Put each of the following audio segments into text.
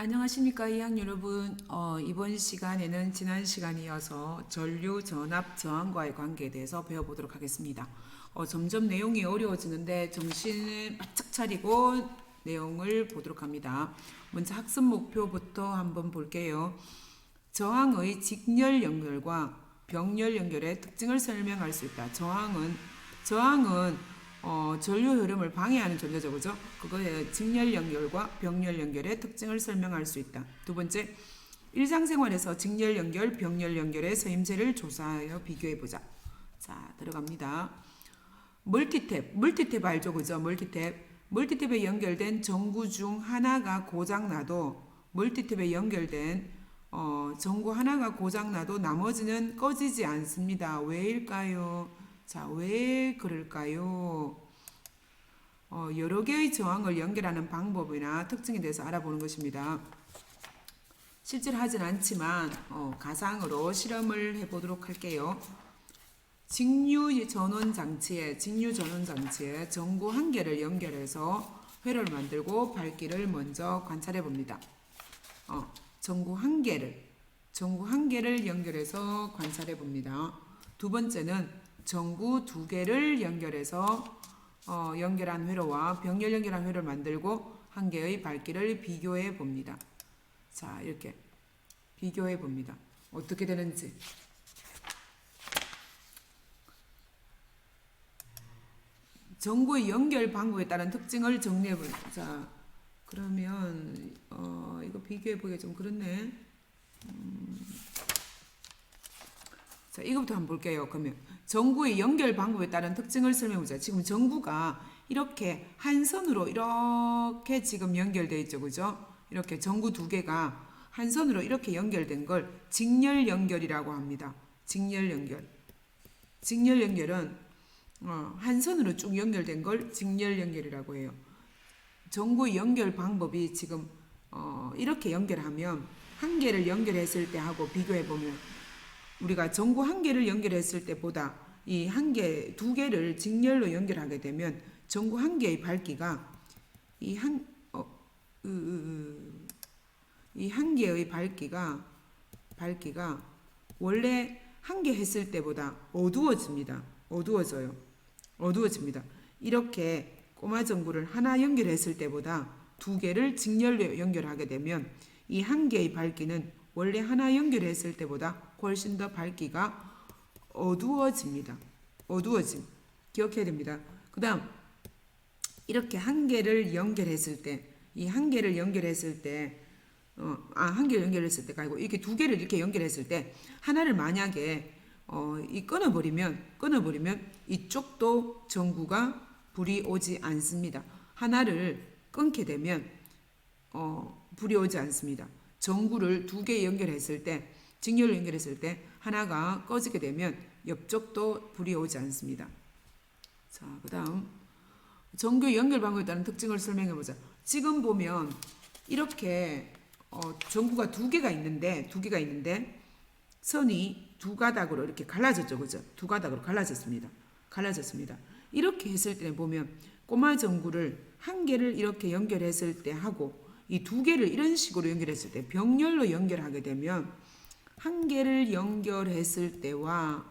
안녕하십니까 이학 여러분. 이번 시간에는 지난 시간에 이어서 전류, 전압, 저항과의 관계에 대해서 배워보도록 하겠습니다. 점점 내용이 어려워지는데 정신을 바짝 차리고 내용을 보도록 합니다. 먼저 학습 목표부터 한번 볼게요. 저항의 직렬 연결과 병렬 연결의 특징을 설명할 수 있다. 저항은 전류 흐름을 방해하는 존재죠, 그죠? 그거의 직렬 연결과 병렬 연결의 특징을 설명할 수 있다. 두 번째, 일상생활에서 직렬 연결, 병렬 연결의 서임새를 조사하여 비교해보자. 자, 들어갑니다. 멀티탭 알죠, 그죠? 멀티탭에 연결된 전구 중 하나가 고장나도 멀티탭에 연결된 전구 하나가 고장나도 나머지는 꺼지지 않습니다. 왜일까요? 자, 왜 그럴까요? 여러 개의 저항을 연결하는 방법이나 특징에 대해서 알아보는 것입니다. 실제로 하진 않지만 가상으로 실험을 해보도록 할게요. 직류 전원 장치에 전구 한 개를 연결해서 회로를 만들고 밝기를 먼저 관찰해 봅니다. 전구 한 개를 연결해서 관찰해 봅니다. 두 번째는 전구 두 개를 연결해서 연결한 회로와 병렬 연결한 회로를 만들고 한 개의 밝기를 비교해 봅니다. 자, 이렇게 비교해 봅니다. 어떻게 되는지. 전구의 연결 방법에 따른 특징을 정리해 봅니다. 자, 그러면 이거 비교해 보기가 좀 그렇네. 자, 이거부터 한번 볼게요. 그러면 전구의 연결 방법에 따른 특징을 설명해보자. 지금 전구가 이렇게 한 선으로 이렇게 지금 연결되어 있죠, 그죠? 이렇게 전구 두 개가 한 선으로 이렇게 연결된 걸 직렬 연결이라고 합니다. 직렬 연결은 한 선으로 쭉 연결된 걸 직렬 연결이라고 해요. 전구의 연결 방법이 지금 이렇게 연결하면 한 개를 연결했을 때 하고 비교해 보면 우리가 전구 한 개를 연결했을 때보다 이 한 개, 두 개를 직렬로 연결하게 되면 전구 한 개의 밝기가 이 한 개의 밝기가 원래 한 개 했을 때보다 어두워집니다. 이렇게 꼬마 전구를 하나 연결했을 때보다 두 개를 직렬로 연결하게 되면 이 한 개의 밝기는 원래 하나 연결했을 때보다 훨씬 더 밝기가 어두워집니다. 기억해야 됩니다. 그 다음 이렇게 한 개를 연결했을 때 한 개를 연결했을 때가 아니고 이렇게 두 개를 이렇게 연결했을 때 하나를 만약에 끊어버리면 이쪽도 전구가 불이 오지 않습니다. 하나를 끊게 되면 불이 오지 않습니다. 전구를 두 개 연결했을 때 직렬로 연결했을 때 하나가 꺼지게 되면 옆쪽도 불이 오지 않습니다. 자, 그 다음 전구 연결 방법에 따른 특징을 설명해 보자. 지금 보면 이렇게 전구가 두 개가 있는데 선이 두 가닥으로 이렇게 갈라졌죠, 그죠? 두 가닥으로 갈라졌습니다. 이렇게 했을 때 보면 꼬마 전구를 한 개를 이렇게 연결했을 때 하고 이 두 개를 이런 식으로 연결했을 때 병렬로 연결하게 되면 한 개를 연결했을 때와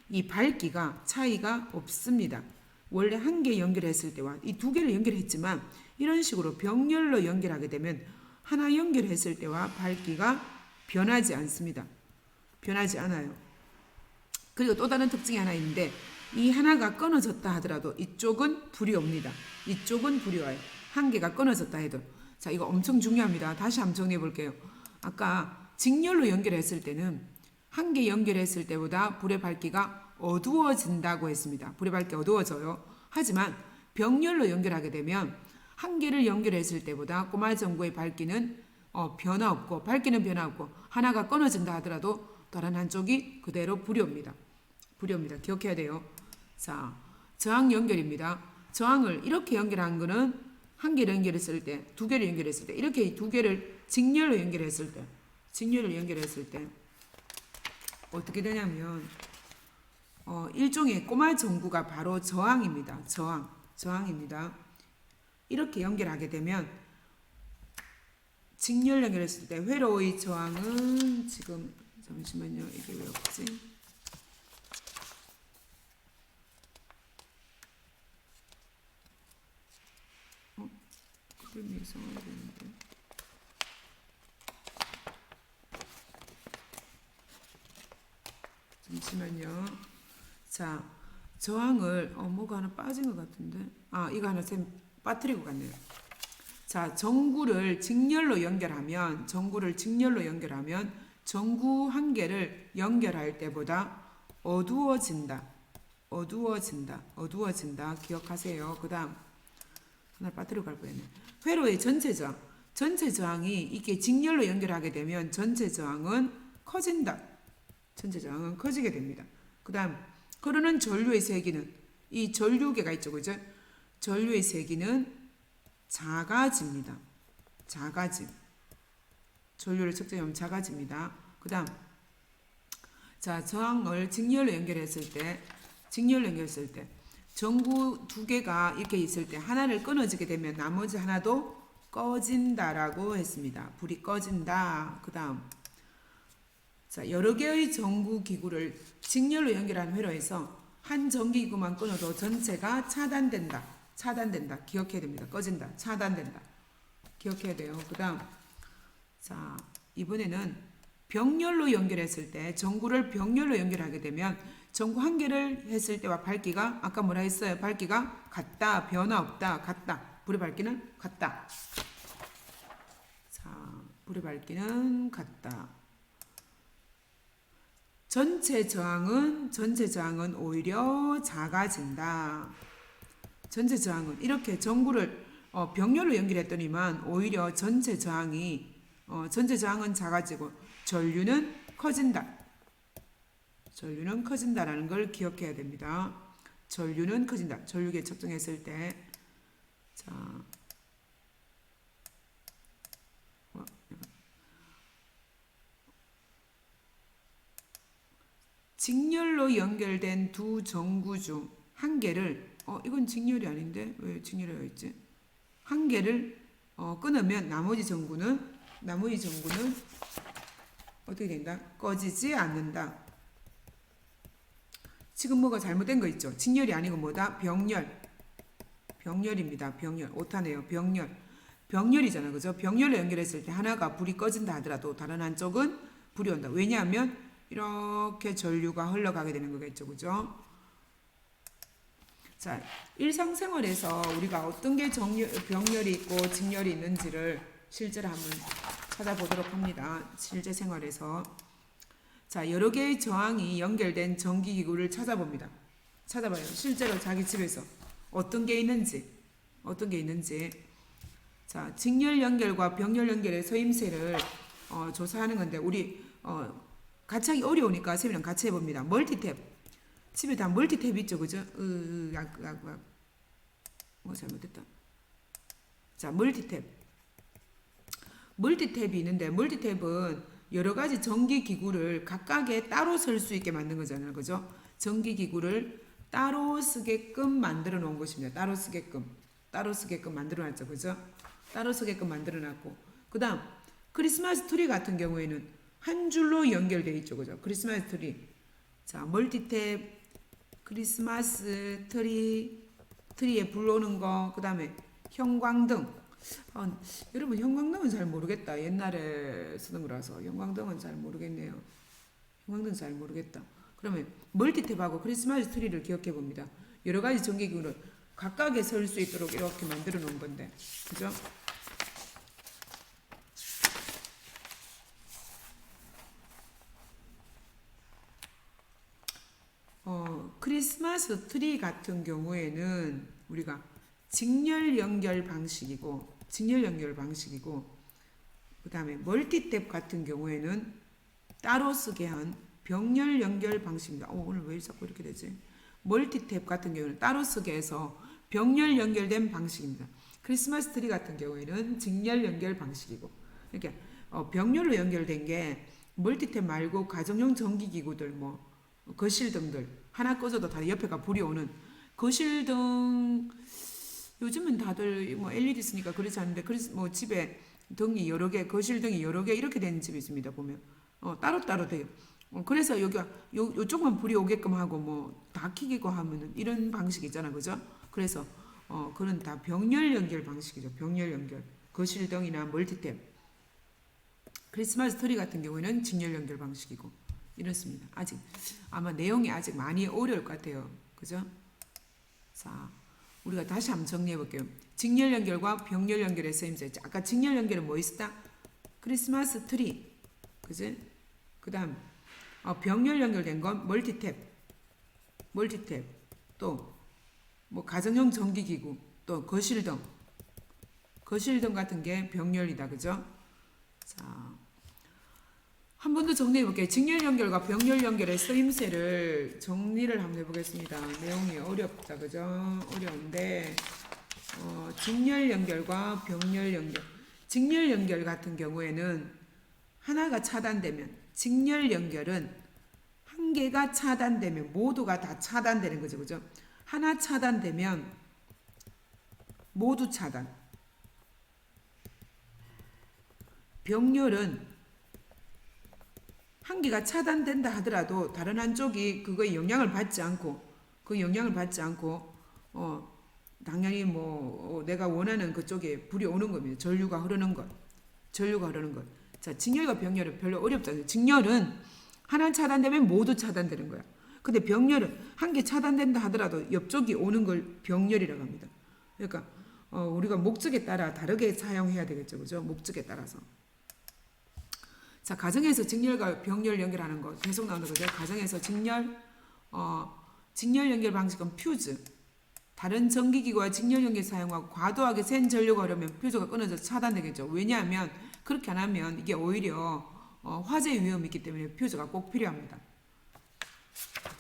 이 밝기가 차이가 없습니다. 원래 한 개 연결했을 때와 이 두 개를 연결했지만 이런 식으로 병렬로 연결하게 되면 하나 연결했을 때와 밝기가 변하지 않습니다. 변하지 않아요. 그리고 또 다른 특징이 하나 있는데 이 하나가 끊어졌다 하더라도 이쪽은 불이 옵니다. 이쪽은 불이 와요. 한 개가 끊어졌다 해도. 자, 이거 엄청 중요합니다. 다시 한번 정리해 볼게요. 아까 직렬로 연결했을 때는 한 개 연결했을 때보다 불의 밝기가 어두워진다고 했습니다. 불의 밝기가 어두워져요. 하지만 병렬로 연결하게 되면 한 개를 연결했을 때보다 꼬마 전구의 밝기는 변화 없고 하나가 끊어진다 하더라도 다른 한쪽이 그대로 불이 옵니다. 기억해야 돼요. 자, 저항 연결입니다. 저항을 이렇게 연결한 거는 한 개를 연결했을 때, 두 개를 연결했을 때, 이렇게 두 개를 직렬로 연결했을 때 어떻게 되냐면 일종의 꼬마 전구가 바로 저항입니다. 저항입니다. 이렇게 연결하게 되면 직렬 연결했을 때 회로의 저항은 지금 잠시만요. 이게 왜 없지? 그림이 이상하게 되는데. 잠시만요. 자, 저항을 뭐가 하나 빠진 것 같은데. 이거 하나 쌤 빠뜨리고 갔네요. 자, 전구를 직렬로 연결하면 전구 한 개를 연결할 때보다 어두워진다. 기억하세요. 그 다음 하나 빠뜨리고 갈 뻔했네. 회로의 전체 저항이 이게 직렬로 연결하게 되면 전체 저항은 커진다. 전체 저항은 커지게 됩니다. 그 다음 흐르는 전류의 세기는 이 전류계가 있죠. 그죠? 전류의 세기는 작아집니다. 전류를 측정하면 작아집니다. 그 다음 자, 저항을 직렬로 연결했을 때 전구 두 개가 이렇게 있을 때 하나를 끊어지게 되면 나머지 하나도 꺼진다라고 했습니다. 불이 꺼진다. 그 다음 자, 여러 개의 전구 기구를 직렬로 연결한 회로에서 한 전기기구만 끊어도 전체가 차단된다. 기억해야 됩니다. 꺼진다. 차단된다. 기억해야 돼요. 그 다음 자, 이번에는 병렬로 연결했을 때 전구를 병렬로 연결하게 되면 전구 한 개를 했을 때와 밝기가 아까 뭐라 했어요? 밝기가 같다. 변화 없다. 같다. 불의 밝기는 같다. 자, 불의 밝기는 같다. 전체 저항은 오히려 작아진다. 전체 저항은 이렇게 전구를 병렬로 연결했더니만 오히려 전체 저항은 작아지고 전류는 커진다라는 걸 기억해야 됩니다. 전류는 커진다. 전류계 측정했을 때 자, 직렬로 연결된 두 전구 중 한 개를 이건 직렬이 아닌데 왜 직렬이 있지? 한 개를 끊으면 나머지 전구는 어떻게 된다? 꺼지지 않는다. 지금 뭐가 잘못된 거 있죠? 직렬이 아니고 뭐다? 병렬입니다. 병렬. 오타네요. 병렬이잖아. 그죠? 병렬로 연결했을 때 하나가 불이 꺼진다 하더라도 다른 한쪽은 불이 온다. 왜냐하면 이렇게 전류가 흘러가게 되는 거겠죠. 그죠? 자, 일상생활에서 우리가 어떤 게 병렬이 있고 직렬이 있는지를 실제로 한번 찾아보도록 합니다. 실제 생활에서. 자, 여러 개의 저항이 연결된 전기기구를 찾아봐요. 실제로 자기 집에서 어떤 게 있는지. 자, 직렬 연결과 병렬 연결의 서임새를 조사하는 건데 우리 같이 하기 어려우니까 쌤이랑 같이 해봅니다. 멀티탭. 집에 다 멀티탭 있죠, 그죠? 잘못됐다. 자, 멀티탭이 있는데 멀티탭은 여러 가지 전기 기구를 각각에 따로 쓸 수 있게 만든 거잖아요, 그죠? 전기 기구를 따로 쓰게끔 만들어 놓은 것입니다. 따로 쓰게끔 만들어 놨죠, 그죠? 따로 쓰게끔 만들어 놨고, 그 다음 크리스마스 트리 같은 경우에는 한 줄로 연결되어 있죠, 그죠? 크리스마스 트리. 자, 멀티탭, 크리스마스 트리에 불 오는 거, 그 다음에 형광등. 여러분 형광등은 잘 모르겠다. 옛날에 쓰던 거라서 형광등은 잘 모르겠네요. 그러면 멀티탭하고 크리스마스 트리를 기억해 봅니다. 여러 가지 전기기구를 각각에 설 수 있도록 이렇게 만들어 놓은 건데, 그죠? 크리스마스 트리 같은 경우에는 우리가 직렬 연결 방식이고 그 다음에 멀티탭 같은 경우에는 따로 쓰게 한 병렬 연결 방식입니다. 오늘 왜 자꾸 이렇게 되지? 멀티탭 같은 경우는 따로 쓰게 해서 병렬 연결된 방식입니다. 크리스마스 트리 같은 경우에는 직렬 연결 방식이고, 이렇게 병렬로 연결된 게 멀티탭 말고 가정용 전기기구들, 거실등들 하나 꺼져도 다 옆에가 불이 오는 거실등 요즘은 다들 뭐 LED 쓰니까 그렇지 않은데 그래서 뭐 집에 등이 여러 개, 거실 등이 여러 개 이렇게 되는 집이 있습니다. 보면 따로따로 돼요. 그래서 여기가 요쪽만 불이 오게끔 하고 뭐 다 켜기고 하면은 이런 방식이 있잖아, 그죠? 그래서 그런 다 병렬 연결 방식이죠. 병렬 연결. 거실 등이나 멀티탭. 크리스마스 트리 같은 경우에는 직렬 연결 방식이고 이렇습니다. 아직 아마 내용이 아직 많이 어려울 것 같아요. 그죠? 자, 우리가 다시 한번 정리해 볼게요. 직렬 연결과 병렬 연결의 쓰임새. 아까 직렬 연결은 뭐 있었다? 크리스마스 트리. 그지? 그다음 병렬 연결된 건 멀티탭. 또 뭐 가정용 전기기구, 또 거실등 같은 게 병렬이다. 그죠? 자, 한 번 더 정리해 볼게요. 직렬 연결과 병렬 연결의 쓰임새를 정리를 한번 해보겠습니다. 내용이 어렵다, 그죠? 어려운데 직렬 연결과 병렬 연결. 직렬 연결 같은 경우에는 하나가 차단되면, 직렬 연결은 한 개가 차단되면 모두가 다 차단되는 거죠, 그죠? 하나 차단되면 모두 차단. 병렬은 한 개가 차단된다 하더라도 다른 한쪽이 그거에 영향을 받지 않고 당연히 뭐 내가 원하는 그쪽에 불이 오는 겁니다. 전류가 흐르는 것. 자, 직렬과 병렬은 별로 어렵지 않아요. 직렬은 하나 차단되면 모두 차단되는 거야. 근데 병렬은 한 개 차단된다 하더라도 옆쪽이 오는 걸 병렬이라고 합니다. 그러니까 우리가 목적에 따라 다르게 사용해야 되겠죠, 그죠? 목적에 따라서. 자, 가정에서 직렬과 병렬 연결하는 거 계속 나오는 거죠. 가정에서 직렬 연결 방식은 퓨즈. 다른 전기기구와 직렬 연결 사용하고 과도하게 센 전류가 흐르면 퓨즈가 끊어져서 차단되겠죠. 왜냐하면 그렇게 안 하면 이게 오히려 화재 위험이 있기 때문에 퓨즈가 꼭 필요합니다.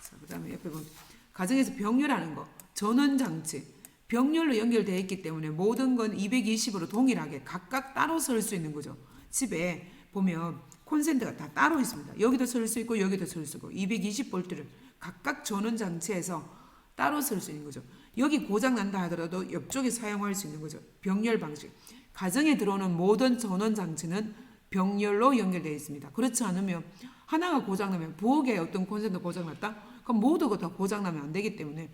자, 그다음에 옆에 보면 가정에서 병렬하는 거, 전원장치. 병렬로 연결되어 있기 때문에 모든 건 220으로 동일하게 각각 따로 설 수 있는 거죠. 집에 보면 콘센트가 다 따로 있습니다. 여기도 설 수 있고 여기도 설 수 있고 220V를 각각 전원장치에서 따로 설 수 있는 거죠. 여기 고장 난다 하더라도 옆쪽에 사용할 수 있는 거죠. 병렬 방식. 가정에 들어오는 모든 전원장치는 병렬로 연결되어 있습니다. 그렇지 않으면 하나가 고장나면 부엌에 어떤 콘센트 고장났다? 그럼 모두가 다 고장나면 안 되기 때문에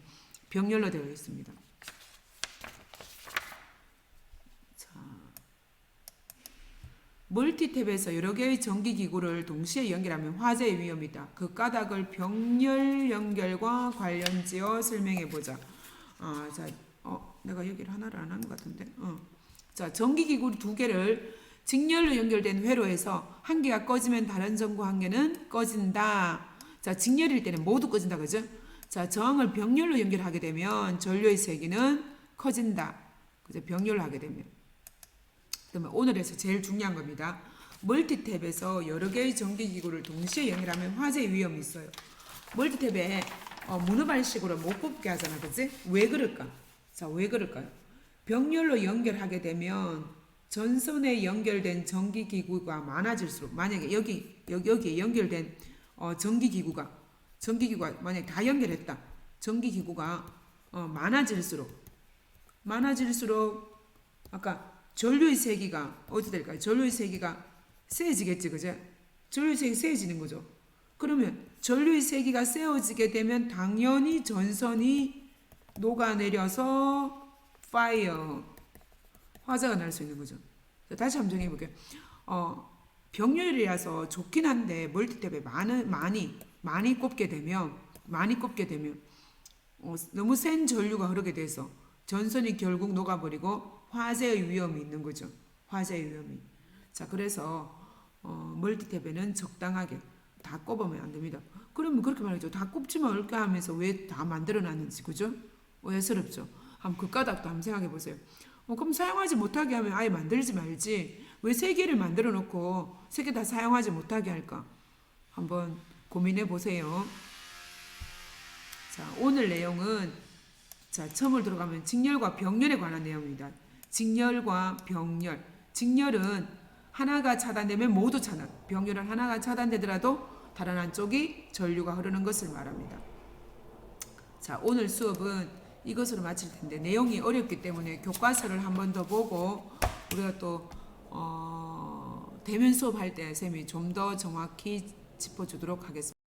병렬로 되어 있습니다. 멀티탭에서 여러 개의 전기기구를 동시에 연결하면 화재의 위험이 있다. 그 까닭을 병렬 연결과 관련지어 설명해보자. 내가 여기를 하나를 안 한 것 같은데. 자, 전기기구 두 개를 직렬로 연결된 회로에서 한 개가 꺼지면 다른 전구 한 개는 꺼진다. 자, 직렬일 때는 모두 꺼진다, 그죠? 자, 저항을 병렬로 연결하게 되면 전류의 세기는 커진다. 그죠? 병렬로 하게 되면. 그러면 오늘에서 제일 중요한 겁니다. 멀티탭에서 여러 개의 전기기구를 동시에 연결하면 화재 위험이 있어요. 멀티탭에 문어발식으로 못 뽑게 하잖아, 그치? 왜 그럴까? 자, 왜 그럴까요? 병렬로 연결하게 되면 전선에 연결된 전기기구가 많아질수록, 만약에 여기에 연결된 전기기구가 만약에 다 연결했다. 전기기구가 많아질수록 아까 전류의 세기가 어디 될까요? 전류의 세기가 세지겠지, 그죠? 전류의 세기 세지는 거죠. 그러면 전류의 세기가 세워지게 되면 당연히 전선이 녹아내려서 화재가 날 수 있는 거죠. 다시 한번 정해 볼게요. 병렬이라서 좋긴 한데 멀티탭에 많이 꼽게 되면 너무 센 전류가 흐르게 돼서 전선이 결국 녹아버리고 화재의 위험이 있는 거죠. 화재의 위험이. 자, 그래서 멀티탭에는 적당하게 다 꼽으면 안 됩니다. 그러면 그렇게 말이죠. 다 꼽지만 얼까 하면서 왜 다 만들어 놨는지, 그죠? 오해스럽죠. 한번 그 까닭도 한번 생각해 보세요. 그럼 사용하지 못하게 하면 아예 만들지 말지. 왜 세 개를 만들어 놓고 세 개 다 사용하지 못하게 할까? 한번 고민해 보세요. 자, 오늘 내용은 처음으로 들어가면 직렬과 병렬에 관한 내용입니다. 직렬과 병렬. 직렬은 하나가 차단되면 모두 차단. 병렬은 하나가 차단되더라도 다른 한쪽이 전류가 흐르는 것을 말합니다. 자, 오늘 수업은 이것으로 마칠 텐데 내용이 어렵기 때문에 교과서를 한 번 더 보고 우리가 또 대면 수업할 때 쌤이 좀 더 정확히 짚어주도록 하겠습니다.